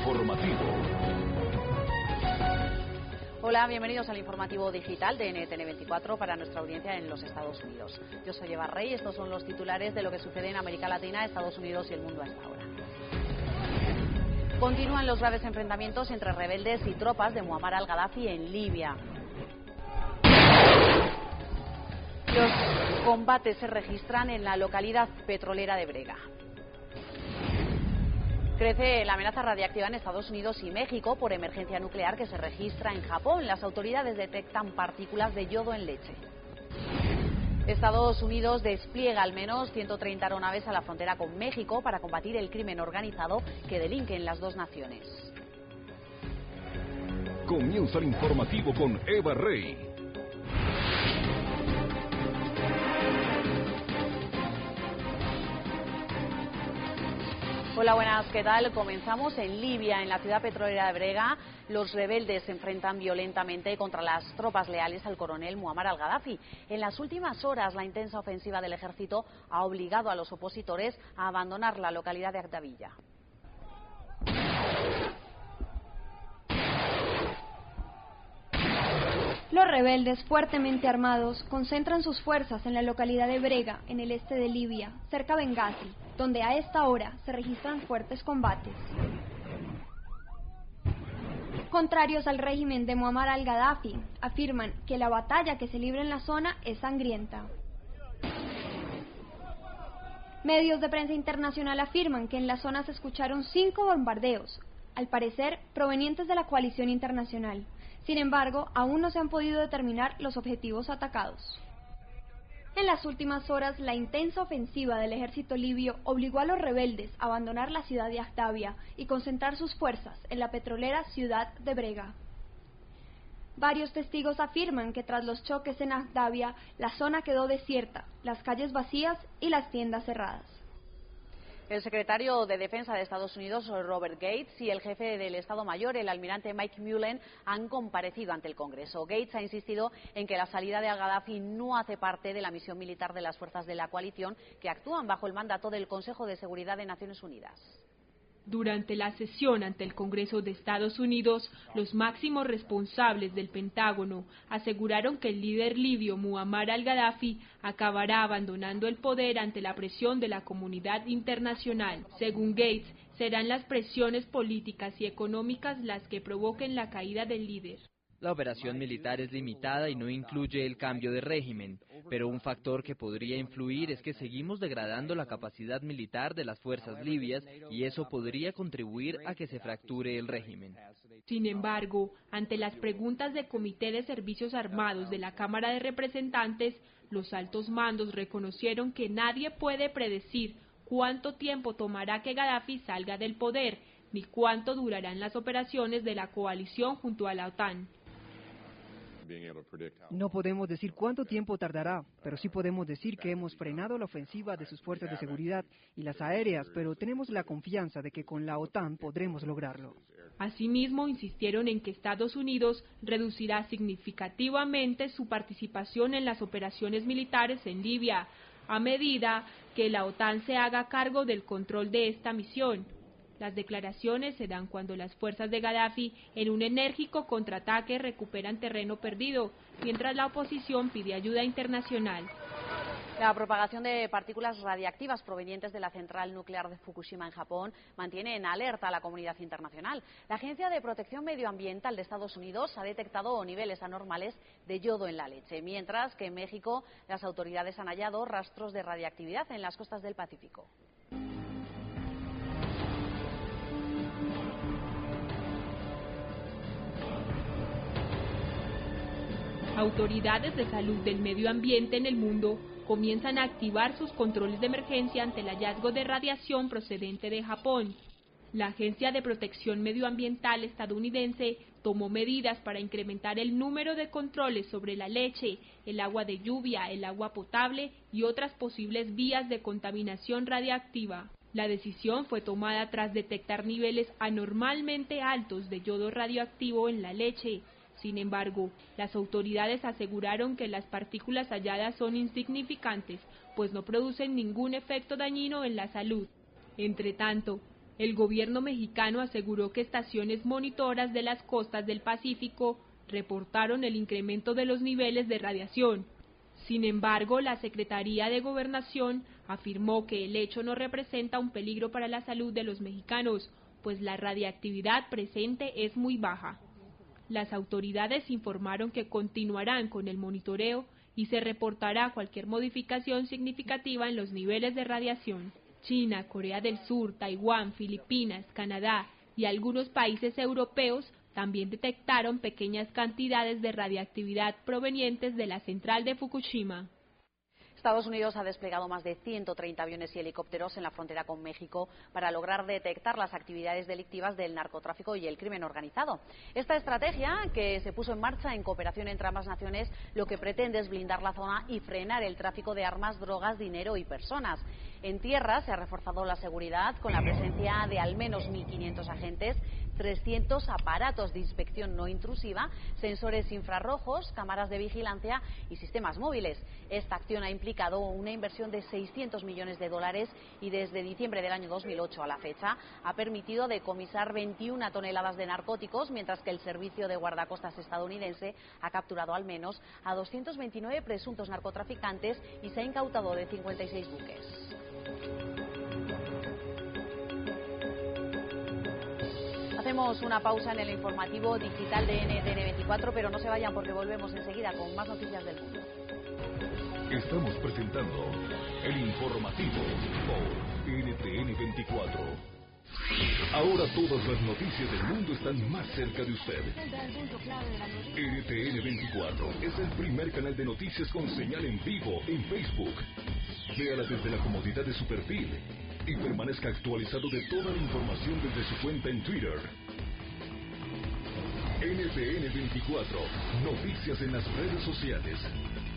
informativo. Hola, bienvenidos al informativo digital de NTN24 para nuestra audiencia en los Estados Unidos. Yo soy Eva Rey y estos son los titulares de lo que sucede en América Latina, Estados Unidos y el mundo a esta hora. Continúan los graves enfrentamientos entre rebeldes y tropas de Muammar al-Gaddafi en Libia. Los combates se registran en la localidad petrolera de Brega. Crece la amenaza radiactiva en Estados Unidos y México por emergencia nuclear que se registra en Japón. Las autoridades detectan partículas de yodo en leche. Estados Unidos despliega al menos 130 aeronaves a la frontera con México para combatir el crimen organizado que delinque en las dos naciones. Comienza el informativo con Eva Rey. Hola, buenas, ¿qué tal? Comenzamos en Libia, en la ciudad petrolera de Brega. Los rebeldes se enfrentan violentamente contra las tropas leales al coronel Muammar al-Gaddafi. En las últimas horas, la intensa ofensiva del ejército ha obligado a los opositores a abandonar la localidad de Agdabilla. Los rebeldes fuertemente armados concentran sus fuerzas en la localidad de Brega, en el este de Libia, cerca de Bengasi, donde a esta hora se registran fuertes combates. Contrarios al régimen de Muammar al-Gaddafi, afirman que la batalla que se libra en la zona es sangrienta. Medios de prensa internacional afirman que en la zona se escucharon 5 bombardeos, al parecer provenientes de la coalición internacional. Sin embargo, aún no se han podido determinar los objetivos atacados. En las últimas horas, la intensa ofensiva del ejército libio obligó a los rebeldes a abandonar la ciudad de Agdabia y concentrar sus fuerzas en la petrolera ciudad de Brega. Varios testigos afirman que tras los choques en Agdabia, la zona quedó desierta, las calles vacías y las tiendas cerradas. El secretario de Defensa de Estados Unidos, Robert Gates, y el jefe del Estado Mayor, el almirante Mike Mullen, han comparecido ante el Congreso. Gates ha insistido en que la salida de al-Gaddafi no hace parte de la misión militar de las fuerzas de la coalición que actúan bajo el mandato del Consejo de Seguridad de Naciones Unidas. Durante la sesión ante el Congreso de Estados Unidos, los máximos responsables del Pentágono aseguraron que el líder libio Muammar al-Gaddafi acabará abandonando el poder ante la presión de la comunidad internacional. Según Gates, serán las presiones políticas y económicas las que provoquen la caída del líder. La operación militar es limitada y no incluye el cambio de régimen, pero un factor que podría influir es que seguimos degradando la capacidad militar de las fuerzas libias y eso podría contribuir a que se fracture el régimen. Sin embargo, ante las preguntas del Comité de Servicios Armados de la Cámara de Representantes, los altos mandos reconocieron que nadie puede predecir cuánto tiempo tomará que Gaddafi salga del poder, ni cuánto durarán las operaciones de la coalición junto a la OTAN. No podemos decir cuánto tiempo tardará, pero sí podemos decir que hemos frenado la ofensiva de sus fuerzas de seguridad y las aéreas, pero tenemos la confianza de que con la OTAN podremos lograrlo. Asimismo, insistieron en que Estados Unidos reducirá significativamente su participación en las operaciones militares en Libia, a medida que la OTAN se haga cargo del control de esta misión. Las declaraciones se dan cuando las fuerzas de Gaddafi, en un enérgico contraataque, recuperan terreno perdido, mientras la oposición pide ayuda internacional. La propagación de partículas radiactivas provenientes de la central nuclear de Fukushima en Japón mantiene en alerta a la comunidad internacional. La Agencia de Protección Medioambiental de Estados Unidos ha detectado niveles anormales de yodo en la leche, mientras que en México las autoridades han hallado rastros de radiactividad en las costas del Pacífico. Autoridades de salud del medio ambiente en el mundo comienzan a activar sus controles de emergencia ante el hallazgo de radiación procedente de Japón. La Agencia de Protección Medioambiental estadounidense tomó medidas para incrementar el número de controles sobre la leche, el agua de lluvia, el agua potable y otras posibles vías de contaminación radiactiva. La decisión fue tomada tras detectar niveles anormalmente altos de yodo radioactivo en la leche. Sin embargo, las autoridades aseguraron que las partículas halladas son insignificantes, pues no producen ningún efecto dañino en la salud. Entre tanto, El gobierno mexicano aseguró que estaciones monitoras de las costas del Pacífico reportaron el incremento de los niveles de radiación. Sin embargo, la Secretaría de Gobernación afirmó que el hecho no representa un peligro para la salud de los mexicanos, pues la radiactividad presente es muy baja. Las autoridades informaron que continuarán con el monitoreo y se reportará cualquier modificación significativa en los niveles de radiación. China, Corea del Sur, Taiwán, Filipinas, Canadá y algunos países europeos también detectaron pequeñas cantidades de radiactividad provenientes de la central de Fukushima. Estados Unidos ha desplegado más de 130 aviones y helicópteros en la frontera con México para lograr detectar las actividades delictivas del narcotráfico y el crimen organizado. Esta estrategia, que se puso en marcha en cooperación entre ambas naciones, lo que pretende es blindar la zona y frenar el tráfico de armas, drogas, dinero y personas. En tierra se ha reforzado la seguridad con la presencia de al menos 1.500 agentes, 300 aparatos de inspección no intrusiva, sensores infrarrojos, cámaras de vigilancia y sistemas móviles. Esta acción ha implicado una inversión de $600 millones y desde diciembre del año 2008 a la fecha ha permitido decomisar 21 toneladas de narcóticos, mientras que el Servicio de Guardacostas estadounidense ha capturado al menos a 229 presuntos narcotraficantes y se ha incautado de 56 buques. Hacemos una pausa en el informativo digital de NTN24, pero no se vayan porque volvemos enseguida con más noticias del mundo. Estamos presentando el informativo por NTN24. Ahora todas las noticias del mundo están más cerca de usted. NTN24 es el primer canal de noticias con señal en vivo en Facebook. Véala desde la comodidad de su perfil y permanezca actualizado de toda la información desde su cuenta en Twitter. NTN24, noticias en las redes sociales,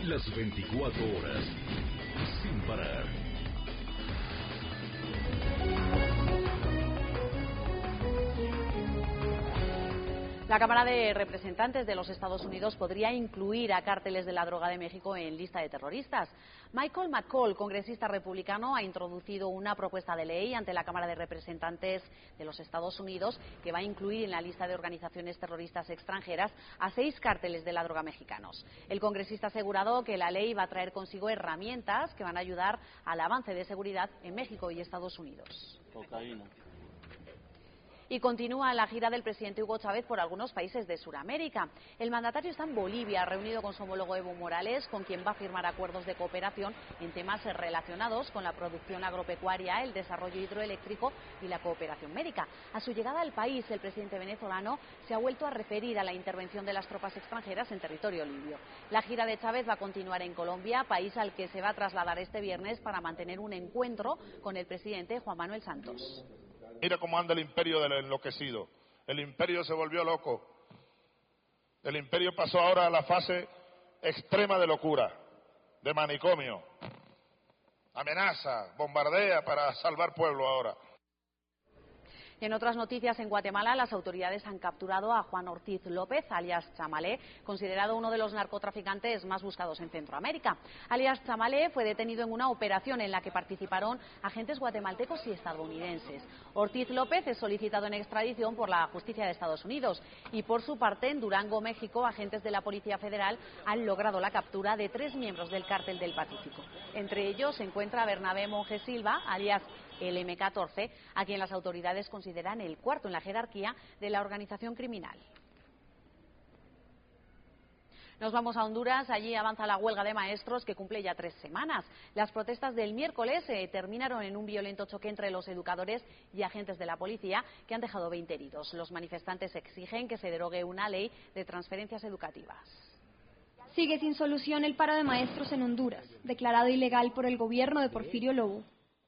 las 24 horas, sin parar. La Cámara de Representantes de los Estados Unidos podría incluir a cárteles de la droga de México en lista de terroristas. Michael McCall, congresista republicano, ha introducido una propuesta de ley ante la Cámara de Representantes de los Estados Unidos que va a incluir en la lista de organizaciones terroristas extranjeras a 6 cárteles de la droga mexicanos. El congresista ha asegurado que la ley va a traer consigo herramientas que van a ayudar al avance de seguridad en México y Estados Unidos. Cocaína. Y continúa la gira del presidente Hugo Chávez por algunos países de Sudamérica. El mandatario está en Bolivia, reunido con su homólogo Evo Morales, con quien va a firmar acuerdos de cooperación en temas relacionados con la producción agropecuaria, el desarrollo hidroeléctrico y la cooperación médica. A su llegada al país, el presidente venezolano se ha vuelto a referir a la intervención de las tropas extranjeras en territorio libio. La gira de Chávez va a continuar en Colombia, país al que se va a trasladar este viernes para mantener un encuentro con el presidente Juan Manuel Santos. Mira cómo anda el imperio del enloquecido. El imperio se volvió loco. El imperio pasó ahora a la fase extrema de locura, de manicomio. Amenaza, bombardea para salvar pueblo ahora. En otras noticias, en Guatemala, las autoridades han capturado a Juan Ortiz López, alias Chamalé, considerado uno de los narcotraficantes más buscados en Centroamérica. Alias Chamalé fue detenido en una operación en la que participaron agentes guatemaltecos y estadounidenses. Ortiz López es solicitado en extradición por la justicia de Estados Unidos y, por su parte, en Durango, México, agentes de la Policía Federal han logrado la captura de 3 miembros del Cártel del Pacífico. Entre ellos se encuentra Bernabé Monge Silva, alias el M14, a quien las autoridades consideran el cuarto en la jerarquía de la organización criminal. Nos vamos a Honduras. Allí avanza la huelga de maestros, que cumple ya 3 semanas. Las protestas del miércoles terminaron en un violento choque entre los educadores y agentes de la policía, que han dejado 20 heridos. Los manifestantes exigen que se derogue una ley de transferencias educativas. Sigue sin solución el paro de maestros en Honduras, declarado ilegal por el gobierno de Porfirio Lobo.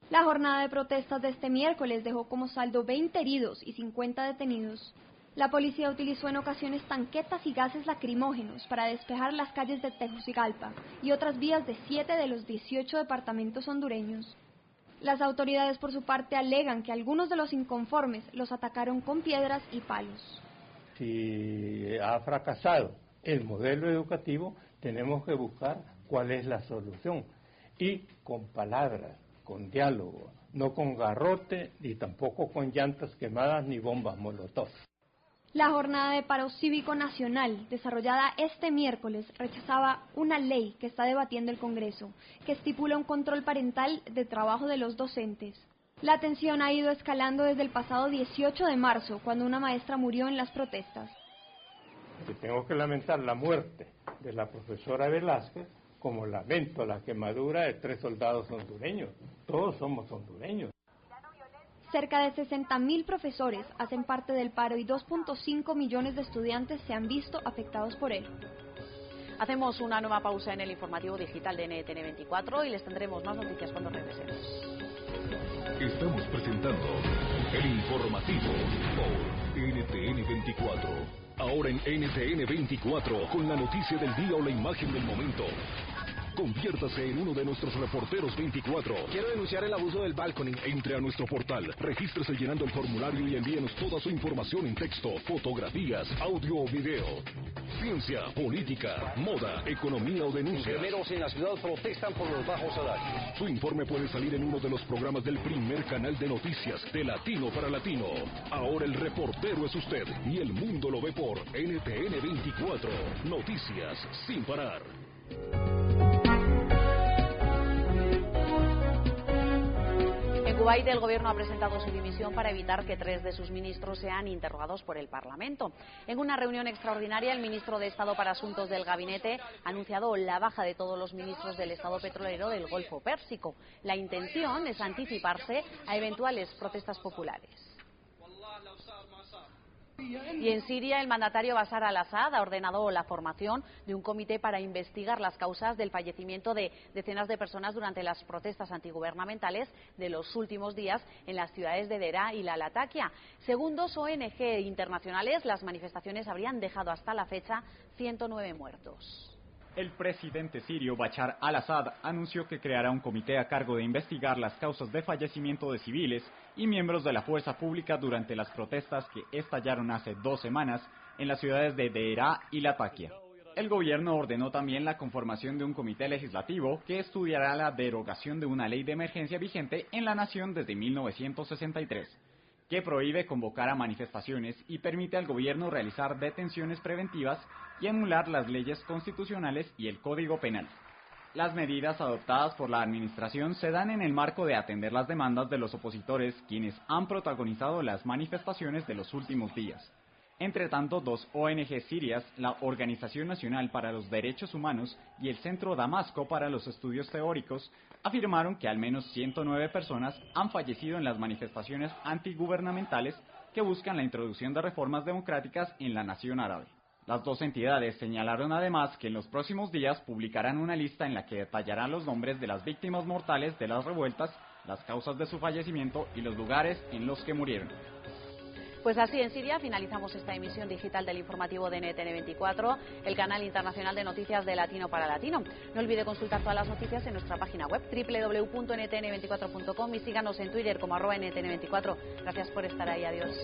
La jornada de protestas de este miércoles dejó como saldo 20 heridos y 50 detenidos. La policía utilizó en ocasiones tanquetas y gases lacrimógenos para despejar las calles de Tegucigalpa y otras vías de 7 de los 18 departamentos hondureños. Las autoridades, por su parte, alegan que algunos de los inconformes los atacaron con piedras y palos. Si ha fracasado el modelo educativo, tenemos que buscar cuál es la solución. Y con palabras, con diálogo, no con garrote, ni tampoco con llantas quemadas, ni bombas molotov. La jornada de paro cívico nacional, desarrollada este miércoles, rechazaba una ley que está debatiendo el Congreso, que estipula un control parental de trabajo de los docentes. La tensión ha ido escalando desde el pasado 18 de marzo, cuando una maestra murió en las protestas. Que tengo que lamentar la muerte de la profesora Velázquez, como lamento la quemadura de 3 soldados hondureños. Todos somos hondureños. Cerca de 60.000 profesores hacen parte del paro y 2.5 millones de estudiantes se han visto afectados por él. Hacemos una nueva pausa en el informativo digital de NTN 24 y les tendremos más noticias cuando regresemos. Estamos presentando el informativo por NTN 24. Ahora en NTN 24, con la noticia del día o la imagen del momento. Conviértase en uno de nuestros reporteros 24. Quiero denunciar el abuso del balconing. Entre a nuestro portal, regístrese llenando el formulario y envíenos toda su información en texto, fotografías, audio o video. Ciencia, política, moda, economía o denuncias. Enfermeros en la ciudad protestan por los bajos salarios. Su informe puede salir en uno de los programas del primer canal de noticias de Latino para Latino. Ahora el reportero es usted y el mundo lo ve por NTN 24. Noticias sin parar. En Kuwait, el gobierno ha presentado su dimisión para evitar que 3 de sus ministros sean interrogados por el Parlamento. En una reunión extraordinaria, el ministro de Estado para Asuntos del Gabinete ha anunciado la baja de todos los ministros del Estado petrolero del Golfo Pérsico. La intención es anticiparse a eventuales protestas populares. Y en Siria, el mandatario Bashar al-Assad ha ordenado la formación de un comité para investigar las causas del fallecimiento de decenas de personas durante las protestas antigubernamentales de los últimos días en las ciudades de Deraa y la Latakia. Según 2 ONG internacionales, las manifestaciones habrían dejado hasta la fecha 109 muertos. El presidente sirio Bashar al-Assad anunció que creará un comité a cargo de investigar las causas de fallecimiento de civiles y miembros de la fuerza pública durante las protestas que estallaron hace 2 semanas en las ciudades de Deraa y Latakia. El gobierno ordenó también la conformación de un comité legislativo que estudiará la derogación de una ley de emergencia vigente en la nación desde 1963. Que prohíbe convocar a manifestaciones y permite al gobierno realizar detenciones preventivas y anular las leyes constitucionales y el Código Penal. Las medidas adoptadas por la administración se dan en el marco de atender las demandas de los opositores, quienes han protagonizado las manifestaciones de los últimos días. Entre tanto, 2 ONG sirias, la Organización Nacional para los Derechos Humanos y el Centro Damasco para los Estudios Teóricos, afirmaron que al menos 109 personas han fallecido en las manifestaciones antigubernamentales que buscan la introducción de reformas democráticas en la nación árabe. Las 2 entidades señalaron además que en los próximos días publicarán una lista en la que detallarán los nombres de las víctimas mortales de las revueltas, las causas de su fallecimiento y los lugares en los que murieron. Pues así, en Siria finalizamos esta emisión digital del informativo de NTN 24, el canal internacional de noticias de Latino para Latino. No olvide consultar todas las noticias en nuestra página web www.ntn24.com y síganos en Twitter como @NTN24. Gracias por estar ahí, adiós.